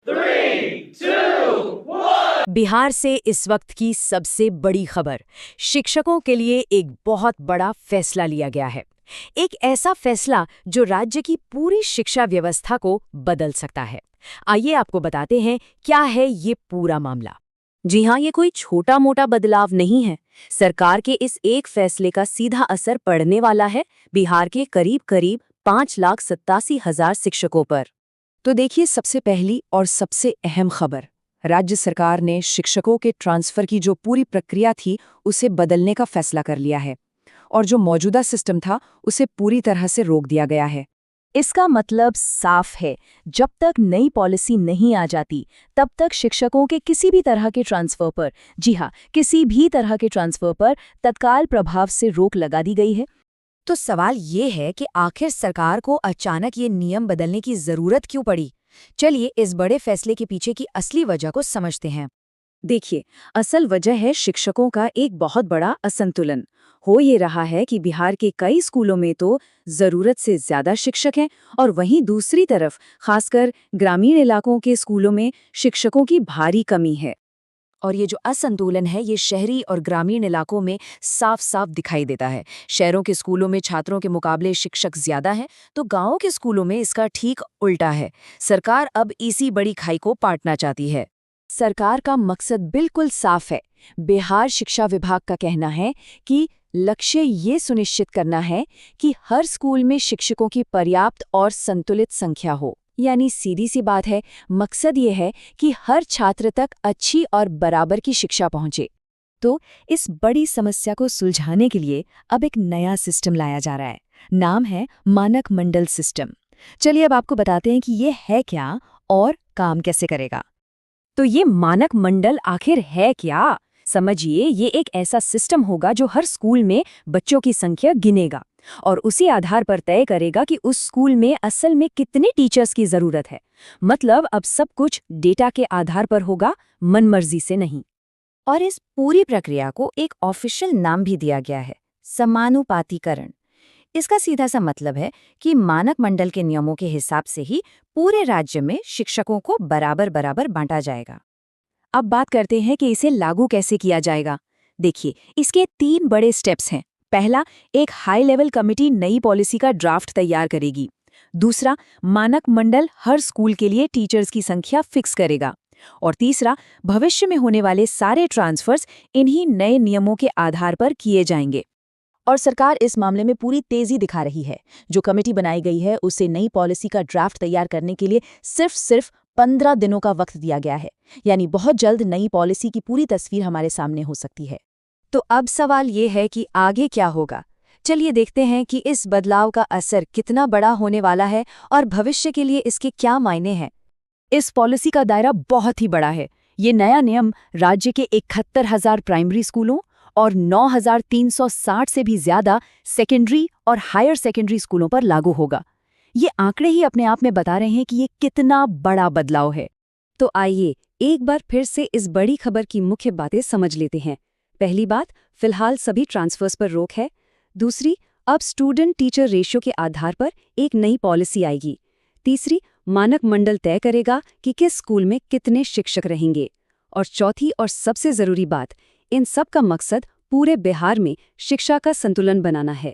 3, 2, 1। बिहार से इस वक्त की सबसे बड़ी खबर। शिक्षकों के लिए एक बहुत बड़ा फैसला लिया गया है। एक ऐसा फैसला जो राज्य की पूरी शिक्षा व्यवस्था को बदल सकता है। आइए आपको बताते हैं क्या है ये पूरा मामला। जी हाँ, ये कोई छोटा मोटा बदलाव नहीं है। सरकार के इस एक फैसले का सीधा असर पड़ने वाला है बिहार के करीब करीब 5,87,000 शिक्षकों पर। तो देखिए, सबसे पहली और सबसे अहम खबर, राज्य सरकार ने शिक्षकों के ट्रांसफर की जो पूरी प्रक्रिया थी उसे बदलने का फैसला कर लिया है और जो मौजूदा सिस्टम था उसे पूरी तरह से रोक दिया गया है। इसका मतलब साफ है, जब तक नई पॉलिसी नहीं आ जाती तब तक शिक्षकों के किसी भी तरह के ट्रांसफर पर, जी हाँ, किसी भी तरह के ट्रांसफर पर तत्काल प्रभाव से रोक लगा दी गई है। तो सवाल ये है कि आखिर सरकार को अचानक ये नियम बदलने की जरूरत क्यों पड़ी? चलिए इस बड़े फैसले के पीछे की असली वजह को समझते हैं। देखिए, असल वजह है शिक्षकों का एक बहुत बड़ा असंतुलन। हो ये रहा है कि बिहार के कई स्कूलों में तो जरूरत से ज्यादा शिक्षक हैं और वहीं दूसरी तरफ खासकर ग्रामीण इलाकों के स्कूलों में शिक्षकों की भारी कमी है। और ये जो असंतुलन है ये शहरी और ग्रामीण इलाकों में साफ साफ दिखाई देता है। शहरों के स्कूलों में छात्रों के मुकाबले शिक्षक ज्यादा हैं, तो गांवों के स्कूलों में इसका ठीक उल्टा है। सरकार अब इसी बड़ी खाई को पाटना चाहती है। सरकार का मकसद बिल्कुल साफ है। बिहार शिक्षा विभाग का कहना है कि लक्ष्य ये सुनिश्चित करना है कि हर स्कूल में शिक्षकों की पर्याप्त और संतुलित संख्या हो। यानी सीधी सी बात है, मकसद ये है कि हर छात्र तक अच्छी और बराबर की शिक्षा पहुंचे। तो इस बड़ी समस्या को सुलझाने के लिए अब एक नया सिस्टम लाया जा रहा है। नाम है मानक मंडल सिस्टम। चलिए अब आपको बताते हैं कि ये है क्या और काम कैसे करेगा। तो ये मानक मंडल आखिर है क्या? समझिए, ये एक ऐसा सिस्टम होगा जो हर स्कूल में बच्चों की संख्या गिनेगा और उसी आधार पर तय करेगा कि उस स्कूल में असल में कितने टीचर्स की जरूरत है। मतलब अब सब कुछ डेटा के आधार पर होगा, मनमर्जी से नहीं। और इस पूरी प्रक्रिया को एक ऑफिशियल नाम भी दिया गया है, समानुपातीकरण। इसका सीधा सा मतलब है कि मानक मंडल के नियमों के हिसाब से ही पूरे राज्य में शिक्षकों को बराबर बराबर बांटा जाएगा। अब बात करते हैं कि इसे लागू कैसे किया जाएगा। देखिए, इसके 3 बड़े स्टेप्स हैं। पहला, एक हाई लेवल कमेटी नई पॉलिसी का ड्राफ्ट तैयार करेगी। दूसरा, मानक मंडल हर स्कूल के लिए टीचर्स की संख्या फिक्स करेगा। और तीसरा, भविष्य में होने वाले सारे ट्रांसफर्स इन्हीं नए नियमों के आधार पर किए जाएंगे। और सरकार इस मामले में पूरी तेजी दिखा रही है। जो कमेटी बनाई गई है उसे नई पॉलिसी का ड्राफ्ट तैयार करने के लिए सिर्फ 15 दिनों का वक्त दिया गया है। यानी बहुत जल्द नई पॉलिसी की पूरी तस्वीर हमारे सामने हो सकती है। तो अब सवाल ये है कि आगे क्या होगा। चलिए देखते हैं कि इस बदलाव का असर कितना बड़ा होने वाला है और भविष्य के लिए इसके क्या मायने हैं। इस पॉलिसी का दायरा बहुत ही बड़ा है। ये नया नियम राज्य के 71,000 प्राइमरी स्कूलों और 9,360 से भी ज्यादा सेकेंडरी और हायर सेकेंडरी स्कूलों पर लागू होगा। ये आंकड़े ही अपने आप में बता रहे हैं कि ये कितना बड़ा बदलाव है। तो आइए एक बार फिर से इस बड़ी खबर की मुख्य बातें समझ लेते हैं। पहली बात, फिलहाल सभी ट्रांसफर्स पर रोक है। दूसरी, अब स्टूडेंट टीचर रेशियो के आधार पर एक नई पॉलिसी आएगी। तीसरी, मानक मंडल तय करेगा कि किस स्कूल में कितने शिक्षक रहेंगे। और चौथी और सबसे जरूरी बात, इन सब का मकसद पूरे बिहार में शिक्षा का संतुलन बनाना है।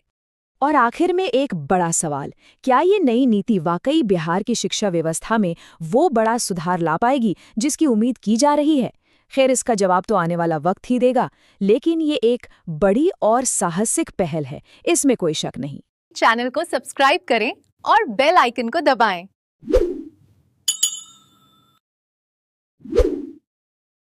और आखिर में एक बड़ा सवाल, क्या ये नई नीति वाकई बिहार की शिक्षा व्यवस्था में वो बड़ा सुधार ला पाएगी जिसकी उम्मीद की जा रही है? खैर, इसका जवाब तो आने वाला वक्त ही देगा, लेकिन ये एक बड़ी और साहसिक पहल है, इसमें कोई शक नहीं। चैनल को सब्सक्राइब करें और बेल आइकन को दबाएं।